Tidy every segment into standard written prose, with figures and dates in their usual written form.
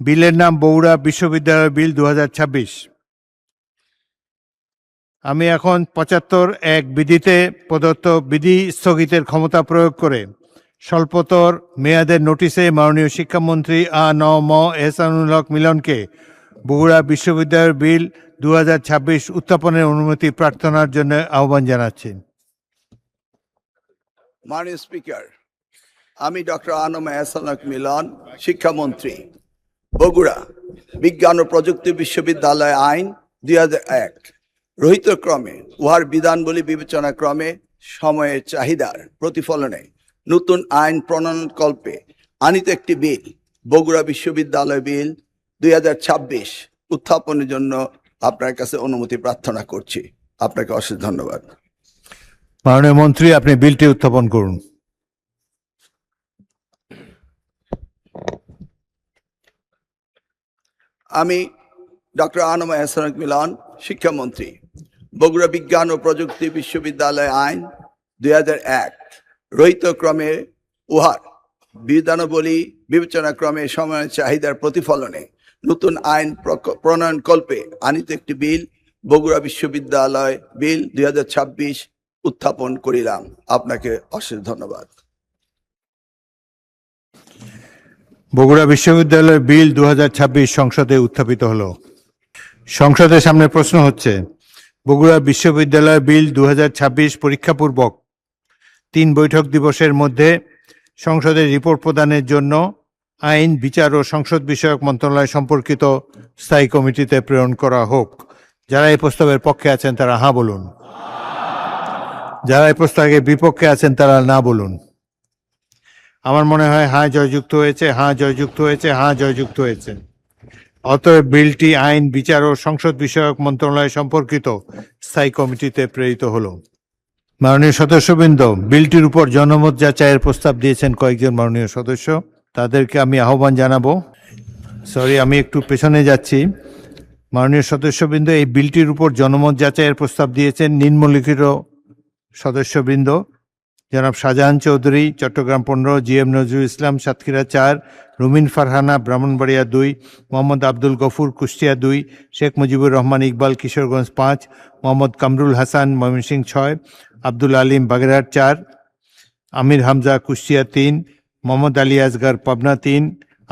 বিলের নাম বগুড়া বিশ্ববিদ্যালয় বিল 2026। আমি এখন 75(1) বিধিতে প্রদত্ত বিধি স্থগিতের ক্ষমতা প্রয়োগ করে স্বল্পতর মেয়াদের নোটিশে মাননীয় শিক্ষামন্ত্রী ম এহসানুল হক মিলনকে বগুড়া বিশ্ববিদ্যালয় বিল 2026 উত্থাপনের অনুমতি প্রার্থনার জন্য আহ্বান জানাচ্ছি। মাননীয় স্পিকার, আমি ডক্টর ম এহসানুল হক মিলন, শিক্ষামন্ত্রী, বগুড়া বিজ্ঞান ও প্রযুক্তি বিশ্ববিদ্যালয় আইন 2001 রহিত ক্রমে উহার বিধানবলী বিবেচনা ক্রমে সময়ের চাহিদার প্রতিফলনে নতুন আইন প্রণয়নকল্পে আনিত একটি বিল বগুড়া বিশ্ববিদ্যালয় বিল 2026 উত্থাপনের জন্য আপনার কাছে অনুমতি প্রার্থনা করছি। আপনাকে অশেষ ধন্যবাদ। মাননীয় মন্ত্রী, আপনি বিলটি উত্থাপন করুন। আমি ডক্টর ম এহসানুল হক মিলন, শিক্ষামন্ত্রী, বগুড়া বিজ্ঞান ও প্রযুক্তি বিশ্ববিদ্যালয় আইন 2001 রহিত ক্রমে উহার বিধানাবলী বিবেচনা ক্রমে সময়ের চাহিদার প্রতিফলনে নতুন আইন প্রণয়নকল্পে আনিত একটি বিল বগুড়া বিশ্ববিদ্যালয় বিল 2026 উত্থাপন করিলাম। আপনাকে অশেষ ধন্যবাদ। বগুড়া বিশ্ববিদ্যালয় বিল 2026 সংসদে উত্থাপিত হলো। সংসদের সামনে প্রশ্ন হচ্ছে, বগুড়া বিশ্ববিদ্যালয় বিল 2026 পরীক্ষাপূর্বক 3 বৈঠক দিবসের মধ্যে সংসদে রিপোর্ট প্রদানের জন্য আইন, বিচার ও সংসদ বিষয়ক মন্ত্রণালয় সম্পর্কিত স্থায়ী কমিটিতে প্রেরণ করা হোক। যারা এই প্রস্তাবের পক্ষে আছেন তারা হ্যাঁ বলুন, যারা এই প্রস্তাবের বিপক্ষে আছেন তারা না বলুন। আমার মনে হয় হ্যাঁ জয়যুক্ত হয়েছে, হ্যাঁ জয়যুক্ত হয়েছে, হ্যাঁ জয়যুক্ত হয়েছে। অতএব বিলটি আইন, বিচার ও সংসদ বিষয়ক মন্ত্রণালয় সম্পর্কিত স্থায়ী কমিটিতে প্রেরিত হলো। মাননীয় সদস্যবৃন্দ, বিলটির উপর জনমত যাচাইয়ের প্রস্তাব দিয়েছেন কয়েকজন মাননীয় সদস্য, তাদেরকে আমি আহ্বান জানাবো। আমি একটু পেছনে যাচ্ছি। মাননীয় সদস্যবৃন্দ, এই বিলটির উপর জনমত যাচাইয়ের প্রস্তাব দিয়েছেন নিম্নলিখিত সদস্যবৃন্দ: জনাব শাহজাহান চৌধুরী, চট্টগ্রাম 15, GM নজরুল ইসলাম, সাতক্ষীরা 4, রুমিন ফারহানা, ব্রাহ্মণবাড়িয়া 2, মোহাম্মদ আব্দুল গফুর, কুষ্টিয়া 2, শেখ মুজিবুর রহমান ইকবাল, কিশোরগঞ্জ 5, মোহাম্মদ কামরুল হাসান, ময়মনসিংহ 6, আব্দুল আলিম, বাগেরহাট 4, আমির হামজা, কুষ্টিয়া 3, মোহাম্মদ আলী আসগার, পাবনা 3,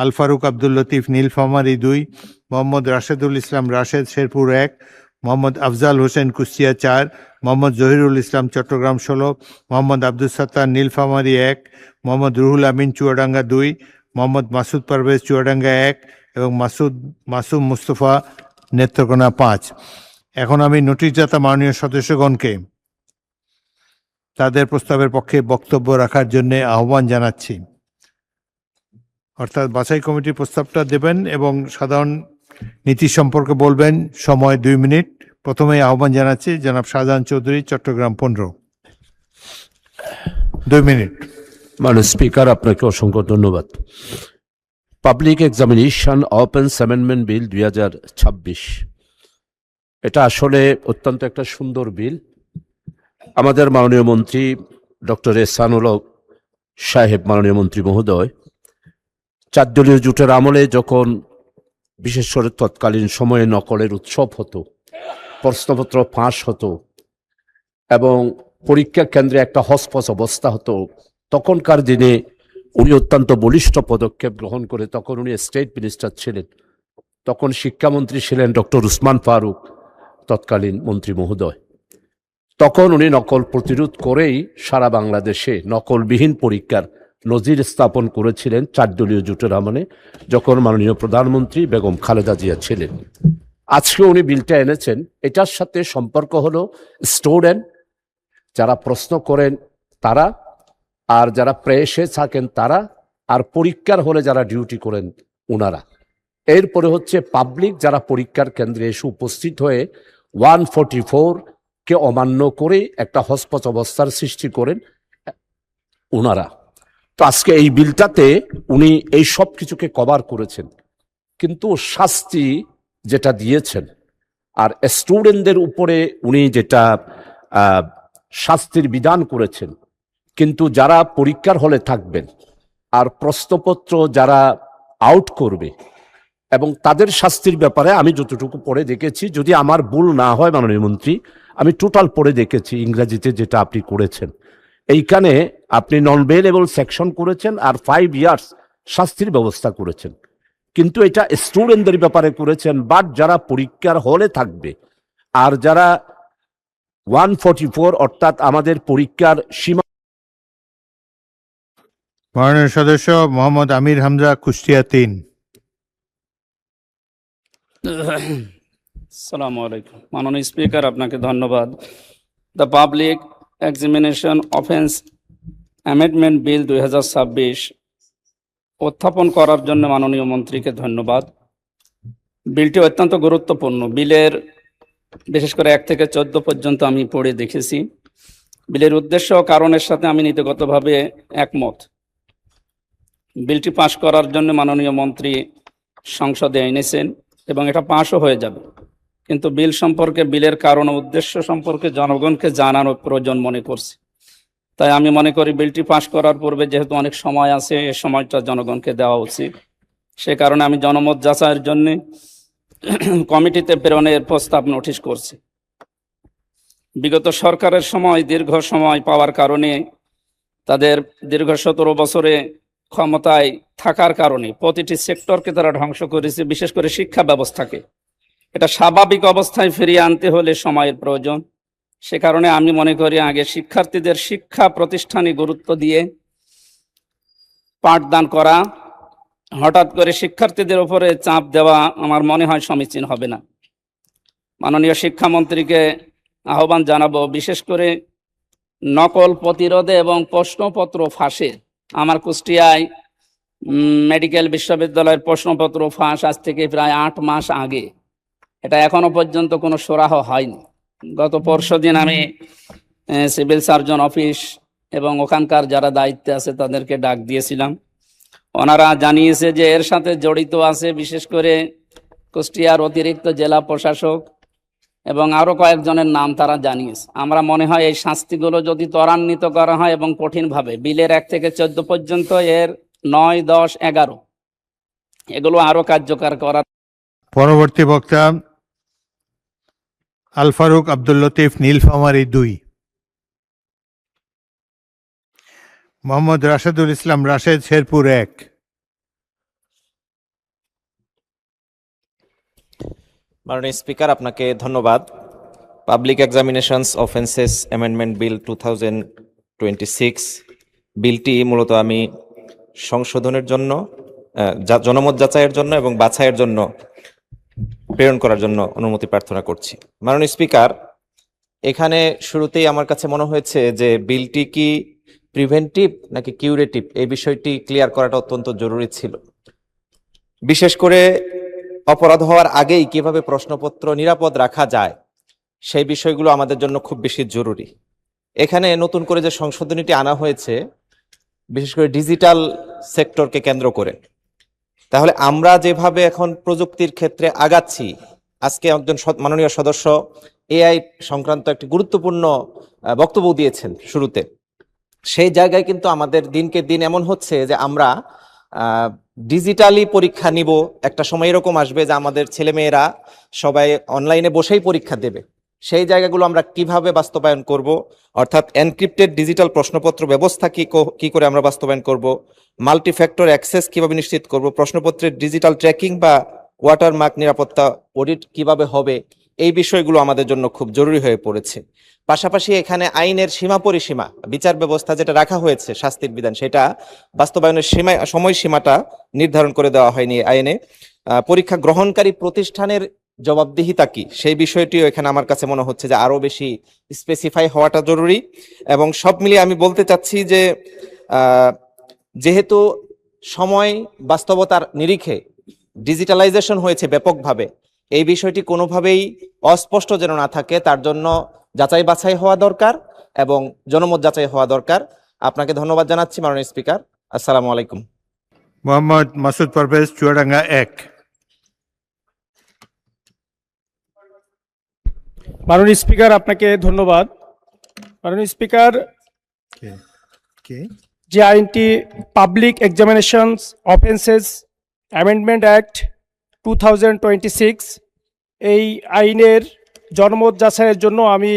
আল ফারুক আব্দুল লতিফ, নীলফামারী 2, মোহাম্মদ রাশেদুল ইসলাম, রাশেদ, শেরপুর 1, মোহাম্মদ আফজাল হোসেন, কুষ্টিয়া 4, মোহাম্মদ জহিরুল ইসলাম, চট্টগ্রাম 16, মোহাম্মদ আব্দুল সত্তার, নীলফামারী 1, মোহাম্মদ রুহুল আমিন, চুয়াডাঙ্গা 2, মোহাম্মদ মাসুদ পারভেজ, চুয়াডাঙ্গা 1 এবং মাসুম মুস্তফা, নেত্রকোনা 5। এখন আমি নোটিশদাতা মাননীয় সদস্যগণকে তাদের প্রস্তাবের পক্ষে বক্তব্য রাখার জন্য আহ্বান জানাচ্ছি। অর্থাৎ বাছাই কমিটির প্রস্তাবটা দেবেন এবং সাধারণ নীতি সম্পর্কে বলবেন। সময় 2 মিনিট। প্রথমেই আহ্বান জানাচ্ছি জনাব শাহজাহান চৌধুরী, চট্টগ্রাম 15। 2 মিনিট। মাননীয় স্পিকার, আপনাকে অসংখ্য ধন্যবাদ। পাবলিক এক্সামিনেশন অপেন্স অ্যামেন্ডমেন্ট বিল 2026, এটা আসলে অত্যন্ত একটা সুন্দর বিল। আমাদের মাননীয় মন্ত্রী ডক্টর এহসানুল হক সাহেব, মাননীয় মন্ত্রী মহোদয়, 4 দলীয় জোটের আমলে যখন বিশেষ করে তৎকালীন সময়ে নকলের উৎসব হতো, প্রশ্নপত্র ফাঁস হতো এবং পরীক্ষা কেন্দ্রে একটা হসপস অবস্থা হতো, তখনকার দিনে উনি অত্যন্ত বলিষ্ঠ পদক্ষেপ গ্রহণ করে, তখন উনি স্টেট মিনিস্টার ছিলেন, তখন শিক্ষামন্ত্রী ছিলেন ডক্টর উসমান ফারুক, তৎকালীন মন্ত্রী মহোদয়। তখন উনি নকল প্রতিরোধ করেই সারা বাংলাদেশে নকলবিহীন পরীক্ষার নজির স্থাপন করেছিলেন 4 দলীয় জোটের আমলে, যখন মাননীয় প্রধানমন্ত্রী বেগম খালেদা জিয়া ছিলেন। আজকে উনি বিলটা এনেছেন, এটার সাথে সম্পর্ক হলো স্টুডেন্ট যারা প্রশ্ন করেন তারা, আর যারা প্রেসে থাকেন তারা, আর পরীক্ষার হলে যারা ডিউটি করেন ওনারা। এরপরে হচ্ছে পাবলিক যারা পরীক্ষার কেন্দ্রে এসে উপস্থিত হয়ে 144 অমান্য করে একটা হসপস অবস্থার সৃষ্টি করেন ওনারা। তো আজকে এই বিলটাতে উনি এই সব কিছুকে কভার করেছেন, কিন্তু শাস্তি যেটা দিয়েছেন আর স্টুডেন্টদের উপরে উনি যেটা শাস্তির বিধান করেছেন, কিন্তু যারা পরীক্ষার হলে থাকবেন আর প্রশ্নপত্র যারা আউট করবে এবং তাদের শাস্তির ব্যাপারে আমি যতটুকু পড়ে দেখেছি, যদি আমার ভুল না হয় মাননীয় মন্ত্রী, আমি টোটাল পড়ে দেখেছি ইংরেজিতে যেটা আপনি করেছেন। এইখানে আপনি নন বেলেবল সেকশন করেছেন আর 5 ইয়ার্স শাস্তির ব্যবস্থা করেছেন, কিন্তু এটা স্টুডেন্টদের ব্যাপারে করেছেন। বাট যারা পরীক্ষার হলে থাকবে আর যারা 144 অর্থাৎ আমাদের পরীক্ষার সীমা। মাননীয় সদস্য মোহাম্মদ আমির হামজা, কুষ্টিয়া 3। আসসালামু আলাইকুম। মাননীয় স্পিকার, আপনাকে ধন্যবাদ। The public examination offence amendment bill 2026 উত্থাপন করার জন্য মাননীয় মন্ত্রীকে ধন্যবাদ। বিলটি অত্যন্ত গুরুত্বপূর্ণ। বিলের বিশেষ করে 1 থেকে 14 পর্যন্ত আমি পড়ে দেখেছি। বিলের উদ্দেশ্য ও কারণের সাথে আমি নীতিগতভাবে একমত। বিলটি পাশ করার জন্য মাননীয় মন্ত্রী সংসদে এনেছেন এবং এটা পাশও হয়ে যাবে, কিন্তু বিল সম্পর্কে, বিলের কারণ ও উদ্দেশ্য সম্পর্কে জনগণকে জানানোর প্রয়োজন মনে করছি। তাই আমি মনে করি বিলটি পাশ করার পূর্বে যেহেতু অনেক সময় আছে, এই সময়টা জনগণকে দেওয়া উচিত। সে কারণে আমি জনমত যাচাইয়ের জন্য কমিটিতে প্রেরণের প্রস্তাব নোটিশ করছি। বিগত সরকারের সময় দীর্ঘ সময় পাওয়ার কারণে, তাদের দীর্ঘ 17 বছরে ক্ষমতায় থাকার কারণে প্রতিটি সেক্টরকে তারা ধ্বংস করেছে, বিশেষ করে শিক্ষা ব্যবস্থাকে। এটা স্বাভাবিক অবস্থায় ফিরিয়ে আনতে হলে সময়ের প্রয়োজন। সে কারণে আমি মনে করি আগে শিক্ষার্থীদের শিক্ষা প্রতিষ্ঠানে গুরুত্ব দিয়ে পাঠদান করা, হঠাৎ করে শিক্ষার্থীদের উপরে চাপ দেওয়া আমার মনে হয় সমীচীন হবে না। মাননীয় শিক্ষামন্ত্রীকে আহ্বান জানাবো, বিশেষ করে নকল প্রতিরোধে এবং প্রশ্নপত্র ফাঁসে। আমার কুষ্টিয়ায় মেডিকেল বিশ্ববিদ্যালয়ের প্রশ্নপত্র ফাঁস আজ থেকে প্রায় 8 মাস আগে। এটা এখনো পর্যন্ত কোনো সুরাহ হয়নি। গত পরশুদিন আমি সিভিল সার্জন অফিস এবং ওখানকার যারা দায়িত্বে আছে তাদেরকে ডাক দিয়েছিলাম। ওনারা জানিয়েছে যে এর সাথে জড়িত আছে বিশেষ করে কুষ্টিয়ার অতিরিক্ত জেলা প্রশাসক এবং আরো কয়েকজনের নাম তারা জানিয়েছে। আমরা মনে হয় এই শাস্তিগুলো যদি ত্বরান্বিত করা হয় এবং কঠিনভাবে, বিলের 1 থেকে 14 পর্যন্ত, এর 9, 10, 11 এগুলো আরো কার্যকর করা। পরবর্তী বক্তা আল ফারুক আব্দুল লতিফ, নীলফামারী 2। মোহাম্মদ রাশেদুল ইসলাম রাশেদ, শেরপুর 1। মাননীয় স্পিকার, আপনাকে ধন্যবাদ। Public examinations offences amendment bill 2026 বিলটি মূলত আমি সংশোধনের জন্য, জনমত যাচাইয়ের জন্য এবং বাছাইয়ের জন্য প্রেরণ করার জন্য অনুমতি প্রার্থনা করছি। মাননীয় স্পিকার, এখানে শুরুতেই আমার কাছে মনে হয়েছে যে বিলটি কি প্রিভেন্টিভ নাকি কিউরেটিভ, এই বিষয়টি ক্লিয়ার করাটা অত্যন্ত জরুরি ছিল। বিশেষ করে অপরাধ হওয়ার আগেই কিভাবে প্রশ্নপত্র নিরাপদ রাখা যায়, সেই বিষয়গুলো আমাদের জন্য খুব বেশি জরুরি। এখানে নতুন করে যে সংশোধনীটি আনা হয়েছে, বিশেষ করে ডিজিটাল সেক্টরকে কেন্দ্র করে, তাহলে আমরা যেভাবে এখন প্রযুক্তির ক্ষেত্রে আগাচ্ছি, আজকে একজন মাননীয় সদস্য এআই সংক্রান্ত একটি গুরুত্বপূর্ণ বক্তব্য দিয়েছেন শুরুতে। সেই জায়গায় কিন্তু আমাদের দিনকে দিন এমন হচ্ছে যে আমরা ডিজিটালি পরীক্ষা নিব, একটা সময় এরকম আসবে যে আমাদের ছেলেমেয়েরা সবাই অনলাইনে বসেই পরীক্ষা দেবে। সেই জায়গাগুলো আমরা কিভাবে বাস্তবায়ন করব, অর্থাৎ এনক্রিপ্টেড ডিজিটাল প্রশ্নপত্র ব্যবস্থা কি করে আমরা বাস্তবায়ন করব, মাল্টি ফ্যাক্টর অ্যাক্সেস কিভাবে নিশ্চিত করব, প্রশ্নপত্রের ডিজিটাল ট্র্যাকিং বা ওয়াটারমার্ক নিরাপত্তা অডিট কিভাবে হবে, এই বিষয়গুলো আমাদের জন্য খুব জরুরি হয়ে পড়েছে। পাশাপাশি এখানে আইনের সীমা পরিসীমা, বিচার ব্যবস্থা যেটা রাখা হয়েছে, শাস্তির বিধান, সেটা বাস্তবায়নের সময়সীমাটা নির্ধারণ করে দেওয়া হয়নি আইনে। পরীক্ষা গ্রহণকারী প্রতিষ্ঠানের জবাবদিহিতা কি, সেই বিষয়টিও এখানে আমার কাছে মনে হচ্ছে যে আরো বেশি স্পেসিফাই হওয়াটা জরুরি। এবং সব মিলিয়ে আমি বলতে চাচ্ছি যে যেহেতু সময় বাস্তবতার নিরিখে ডিজিটালাইজেশন হয়েছে ব্যাপকভাবে, এই বিষয়টি কোনোভাবেই অস্পষ্ট যেন না থাকে, তার জন্য যাচাই বাছাই হওয়া দরকার এবং জনমত যাচাই হওয়া দরকার। আপনাকে ধন্যবাদ জানাচ্ছি মাননীয় স্পিকার। আসসালামু আলাইকুম। মোহাম্মদ মাসুদ পারভেজ, চুয়াডাঙ্গা 1। মাননীয় স্পিকার, আপনাকে ধন্যবাদ। মাননীয় স্পিকার, যে আইনটি public examinations offences amendment act 2026 এই আইনের জনমত যাচাইয়ের জন্য আমি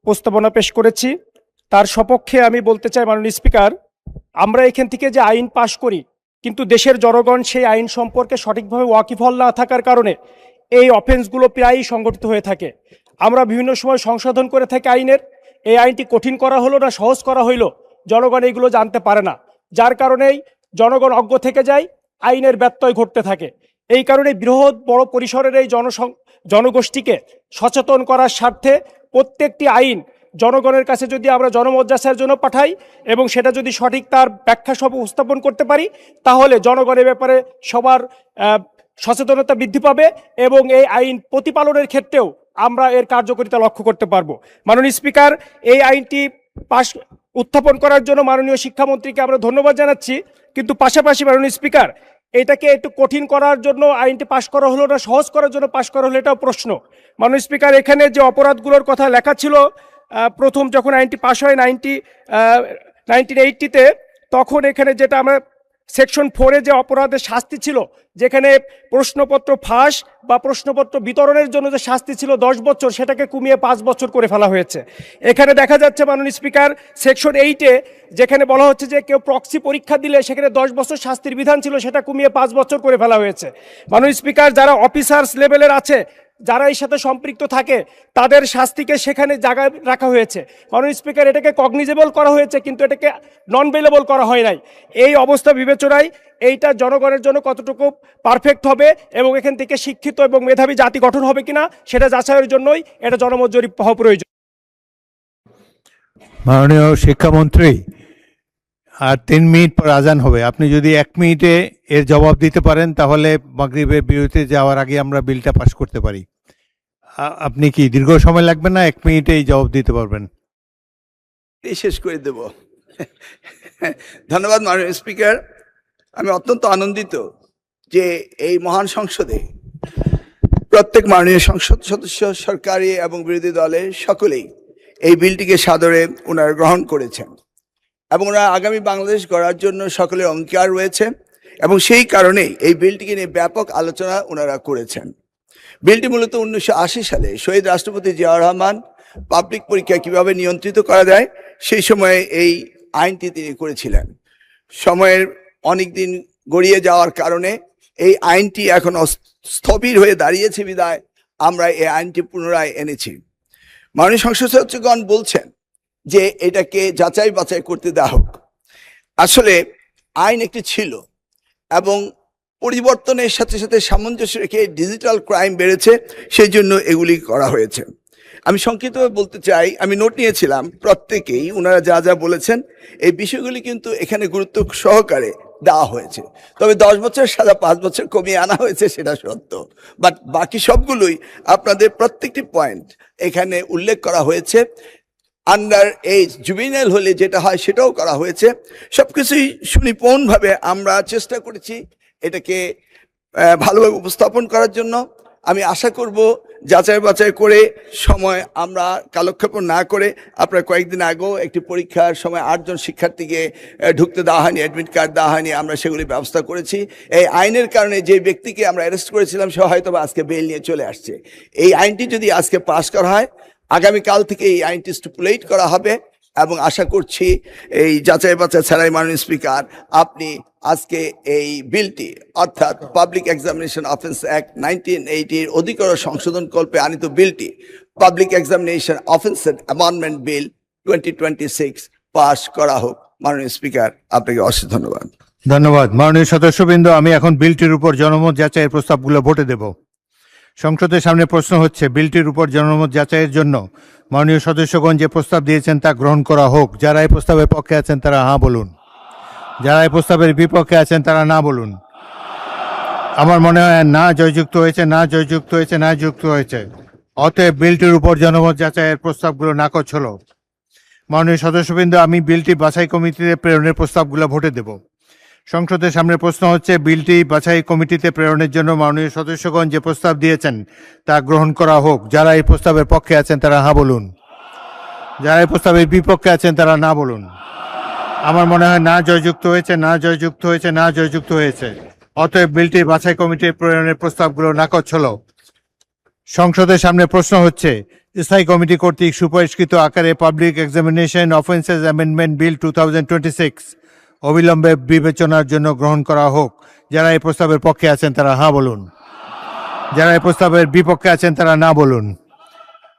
প্রস্তাবনা পেশ করেছি। তার সপক্ষে আমি বলতে চাই, মাননীয় স্পিকার, আমরা এখান থেকে যে আইন পাশ করি, কিন্তু দেশের জনগণ সেই আইন সম্পর্কে সঠিকভাবে ওয়াকিবহাল না থাকার কারণে এই অফেন্সগুলো প্রায়ই সংগঠিত হয়ে থাকে। আমরা বিভিন্ন সময় সংশোধন করে থাকি আইনের, এই আইনটি কঠিন করা হলো না সহজ করা হইলো, জনগণ এইগুলো জানতে পারে না, যার কারণেই জনগণ অজ্ঞ থেকে যায়, আইনের ব্যত্যয় ঘটতে থাকে। এই কারণে বৃহৎ বড় পরিসরের এই জনগোষ্ঠীকে সচেতন করার স্বার্থে প্রত্যেকটি আইন জনগণের কাছে যদি আমরা জনমত যাচাইয়ের জন্য পাঠাই এবং সেটা যদি সঠিক তার ব্যাখ্যা সব উপস্থাপন করতে পারি, তাহলে জনগণের ব্যাপারে সবার সচেতনতা বৃদ্ধি পাবে এবং এই আইন প্রতিপালনের ক্ষেত্রেও আমরা এর কার্যকারিতা লক্ষ্য করতে পারবো। মাননীয় স্পিকার, এই আইনটি উত্থাপন করার জন্য মাননীয় শিক্ষামন্ত্রীকে আমরা ধন্যবাদ জানাচ্ছি, কিন্তু পাশাপাশি মাননীয় স্পিকার, এটাকে একটু কঠিন করার জন্য আইনটি পাশ করা হলো না সহজ করার জন্য পাশ করা হলো, এটাও প্রশ্ন। মাননীয় স্পিকার, এখানে যে অপরাধগুলোর কথা লেখা ছিল, প্রথম যখন আইনটি পাশ হয় 1980-তে, তখন এখানে যেটা আমরা সেকশন 4-এ যে অপরাধের শাস্তি ছিল, যেখানে প্রশ্নপত্র ফাঁস বা প্রশ্নপত্র বিতরণের জন্য যে শাস্তি ছিল 10 বছর, সেটাকে কমিয়ে 5 বছর করে ফেলা হয়েছে। এখানে দেখা যাচ্ছে মাননীয় স্পিকার, সেকশন 8-এ যেখানে বলা হচ্ছে যে কেউ প্রক্সি পরীক্ষা দিলে সেখানে 10 বছর শাস্তির বিধান ছিল, সেটা কমিয়ে 5 বছর করে ফেলা হয়েছে। মাননীয় স্পিকার, যারা অফিসার্স লেভেলের আছে, যারা এর সাথে সম্পৃক্ত থাকে, তাদের শাস্তিকে সেখানে জায়গায় রাখা হয়েছে। মাননীয় স্পিকার, এটাকে কগনিজেবল করা হয়েছে, কিন্তু এটাকে নন বেলেবল করা হয় নাই। এই অবস্থা বিবেচনায় এইটা জনগণের জন্য কতটুকু পারফেক্ট হবে এবং এখান থেকে শিক্ষিত এবং মেধাবী জাতি গঠন হবে কিনা সেটা যাচাইয়ের জন্যই এটা জনমত জরিপ হওয়া প্রয়োজন। মাননীয় শিক্ষামন্ত্রী, আর 3 মিনিট পর আজান হবে, আপনি যদি 1 মিনিটে এর জবাব দিতে পারেন তাহলে মাগরিবের বিরতিতে যাওয়ার আগে আমরা বিলটা পাস করতে পারি। আপনি কি দীর্ঘ সময় লাগবে না 1 মিনিটেই জবাব দিতে পারবেন? শেষ করে দেব। ধন্যবাদ মাননীয় স্পিকার। আমি অত্যন্ত আনন্দিত যে এই মহান সংসদে প্রত্যেক মাননীয় সংসদ সদস্য, সরকারি এবং বিরোধী দলের সকলেই এই বিলটিকে সাদরে ওনারা গ্রহণ করেছেন এবং ওনারা আগামী বাংলাদেশ গড়ার জন্য সকলের অঙ্গীকার রয়েছে এবং সেই কারণেই এই বিলটিকে নিয়ে ব্যাপক আলোচনা ওনারা করেছেন। বিলটি মূলত 1980 সালে শহীদ রাষ্ট্রপতি জিয়াউর রহমান পাবলিক পরীক্ষা কিভাবে নিয়ন্ত্রিত করা যায় সেই সময়ে এই আইনটি তিনি করেছিলেন। সময়ের অনেক দিন গড়িয়ে যাওয়ার কারণে এই আইনটি এখন স্থবির হয়ে দাঁড়িয়েছে বিধায় আমরা এই আইনটি পুনরায় এনেছি। মাননীয় সংসদ সদস্যগণ বলছেন যে এটাকে যাচাই বাছাই করতে দেওয়া হোক। আসলে আইন একটি ছিল এবং পরিবর্তনের সাথে সাথে সামঞ্জস্য রেখে ডিজিটাল ক্রাইম বেড়েছে, সেই জন্য এগুলি করা হয়েছে। আমি সংক্ষিপ্তভাবে বলতে চাই, আমি নোট নিয়েছিলাম, প্রত্যেকেই ওনারা যা যা বলেছেন এই বিষয়গুলি কিন্তু এখানে গুরুত্ব সহকারে দেওয়া হয়েছে। তবে 10 বছর সাজা 5 বছর কমিয়ে আনা হয়েছে, সেটা সত্য, বাট বাকি সবগুলোই আপনাদের প্রত্যেকটি পয়েন্ট এখানে উল্লেখ করা হয়েছে। আন্ডার এজ জুবিনাইল হলে যেটা হয় সেটাও করা হয়েছে। সবকিছুই সুনিপুণভাবে আমরা চেষ্টা করেছি এটাকে ভালোভাবে উপস্থাপন করার জন্য। আমি আশা করব যাচাই বাছাই করে সময় আমরা কালক্ষেপণ না করে, আপনার কয়েকদিন আগেও একটি পরীক্ষার সময় 8 জন শিক্ষার্থীকে ঢুকতে দেওয়া হয়নি, অ্যাডমিট কার্ড দেওয়া হয়নি, আমরা সেগুলি ব্যবস্থা করেছি। এই আইনের কারণে যে ব্যক্তিকে আমরা অ্যারেস্ট করেছিলাম সে হয়তো আজকে বেল নিয়ে চলে আসছে। এই আইনটি যদি আজকে পাশ করা হয়, আগামীকাল থেকে এই আইনটি স্টিপুলেট করা হবে এবং আশা করছি এই যাচাই বাছাই ছাড়াই মাননীয় স্পিকার আপনি আজকে এই বিলটি অর্থাৎ পাবলিক এক্সামিনেশন অফেন্স অ্যাক্ট 1980 অধিকতর সংশোধন কল্পে আনিত বিলটি পাবলিক এক্সামিনেশন অফেন্সের অ্যামেন্ডমেন্ট বিল 2026 পাস করা হোক। মাননীয় স্পিকার, আপনাকে অশেষ ধন্যবাদ। ধন্যবাদ মাননীয় সদস্যবৃন্দ। আমি এখন বিলটির উপর জনমত যাচাইয়ের প্রস্তাবগুলো ভোটে দেব। সংসদের সামনে প্রশ্ন হচ্ছে, বিলটির উপর জনমত যাচাইয়ের জন্য মাননীয় সদস্যগণ যে প্রস্তাব দিয়েছেন তা গ্রহণ করা হোক। যারা এই প্রস্তাবের পক্ষে আছেন তারা হ্যাঁ বলুন, যারা এই প্রস্তাবের বিপক্ষে আছেন তারা না বলুন। আমার মনে হয় না জয়যুক্ত হয়েছে, না জয়যুক্ত হয়েছে, না যুক্ত হয়েছে। অতএব বিলটির উপর জনমত যাচাইয়ের প্রস্তাবগুলো নাকচ হলো। মাননীয় সদস্যবৃন্দ, আমি বিলটি বাছাই কমিটিতে প্রেরণের প্রস্তাবগুলো ভোটে দেব। সংসদের সামনে প্রশ্ন হচ্ছে, বিলটি বাছাই কমিটিতে প্রেরণের জন্য মাননীয় সদস্যগণ যে প্রস্তাব দিয়েছেন তা গ্রহণ করা হোক। যারা এই প্রস্তাবের পক্ষে আছেন তারা হ্যাঁ বলুন, যারা এই প্রস্তাবের বিপক্ষে আছেন তারা না বলুন। আমার মনে হয় না জয়যুক্ত হয়েছে, না জয়যুক্ত হয়েছে, না জয়যুক্ত হয়েছে। অতএব বিলটি বাছাই কমিটির প্রেরণের প্রস্তাবগুলো নাকচ হলো। সংসদের সামনে প্রশ্ন হচ্ছে, স্থায়ী কমিটি কর্তৃক সুপারিশকৃত আকারে public examination offences amendment bill 2026 অবিলম্বে বিবেচনার জন্য গ্রহণ করা হোক। যারা এই প্রস্তাবের পক্ষে আছেন তারা হ্যাঁ বলুন, যারা এই প্রস্তাবের বিপক্ষে আছেন তারা না বলুন।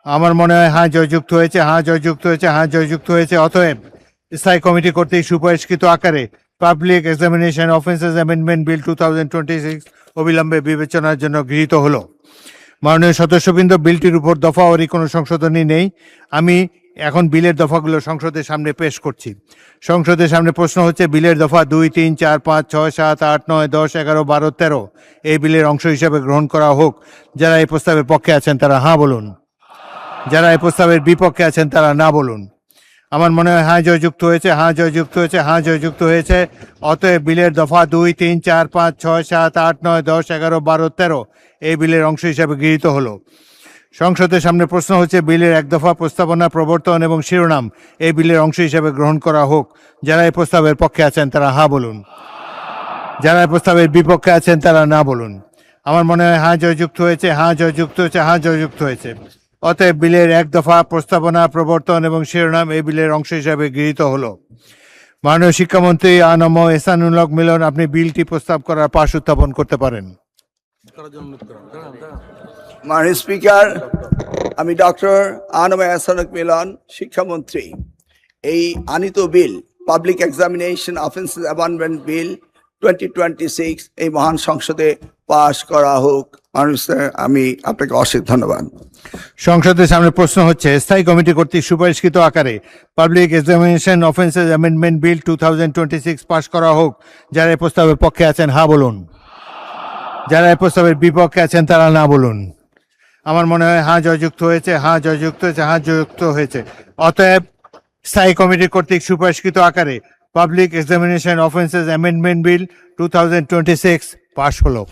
আমার মনে হয় হ্যাঁ জয়যুক্ত হয়েছে, হ্যাঁ জয়যুক্ত হয়েছে, হ্যাঁ জয়যুক্ত হয়েছে। অতএব স্থায়ী কমিটি কর্তৃক সুপারিশকৃত আকারে public examination offences amendment bill 2026 অবিলম্বে বিবেচনার জন্য গৃহীত হলো। মাননীয় সদস্যবৃন্দ, বিলটির উপর দফাওয়ারি কোনো সংশোধনী নেই। আমি এখন বিলের দফাগুলো সংসদের সামনে পেশ করছি। সংসদের সামনে প্রশ্ন হচ্ছে, বিলের দফা 2, 3, 4, 5, 6, 7, 8, 9, 10, 11, 12, 13 এই বিলের অংশ হিসাবে গ্রহণ করা হোক। যারা এই প্রস্তাবের পক্ষে আছেন তারা হ্যাঁ বলুন, যারা এই প্রস্তাবের বিপক্ষে আছেন তারা না বলুন। আমার মনে হয় হ্যাঁ জয়যুক্ত হয়েছে, হ্যাঁ জয়যুক্ত হয়েছে, হ্যাঁ জয়যুক্ত হয়েছে। অতএব বিলের দফা 2, 3, 4, 5, 6, 7, 8, 9, 10, 11, 12, 13 এই বিলের অংশ হিসাবে গৃহীত হলো। সংসদের সামনে প্রশ্ন হচ্ছে, বিলের এক দফা প্রস্তাবনা, প্রবর্তন এবং শিরোনাম এই বিলের অংশ হিসাবে গ্রহণ করা হোক। যারা এই প্রস্তাবের পক্ষে আছেন তারা হ্যাঁ বলুন, যারা এই প্রস্তাবের বিপক্ষে আছেন তারা না বলুন। আমার মনে হয় হ্যাঁ জয়যুক্ত হয়েছে, হ্যাঁ জয়যুক্ত হয়েছে, হ্যাঁ জয়যুক্ত হয়েছে। অতএব বিলের এক দফা প্রস্তাবনা, প্রবর্তন এবং শিরোনাম এই বিলের অংশ হিসাবে গৃহীত হলো। মাননীয় শিক্ষামন্ত্রী আনম এহসানুল হক মিলন, আপনি বিলটি প্রস্তাব করার পাশ উত্থাপন করতে পারেন। মাননীয় স্পিকার, আমি ডক্টর আনম এহসানুল হক মিলন, শিক্ষামন্ত্রী, এই আনিত bill public examination offences amendment bill 2026 এই মহান সংসদে পাশ করা হোক। মাননীয় স্যার, আমি আপনাকে অশেষ ধন্যবাদ। সংসদের সামনে প্রশ্ন হচ্ছে, স্থায়ী কমিটি কর্তৃক সুপারিশকৃত আকারে public examination offences amendment bill 2026 পাশ করা হোক। যারা এই প্রস্তাবের পক্ষে আছেন হ্যাঁ বলুন, যারা এই প্রস্তাবের বিপক্ষে আছেন তারা না বলুন। আমার মনে হয় হ্যাঁ জয়যুক্ত হয়েছে, হ্যাঁ জয়যুক্ত হয়েছে, হ্যাঁ জয়যুক্ত হয়েছে। অতএব স্থায়ী কমিটি কর্তৃক সুপারিশকৃত আকারে public examination offences amendment bill 2026 পাশ হলো।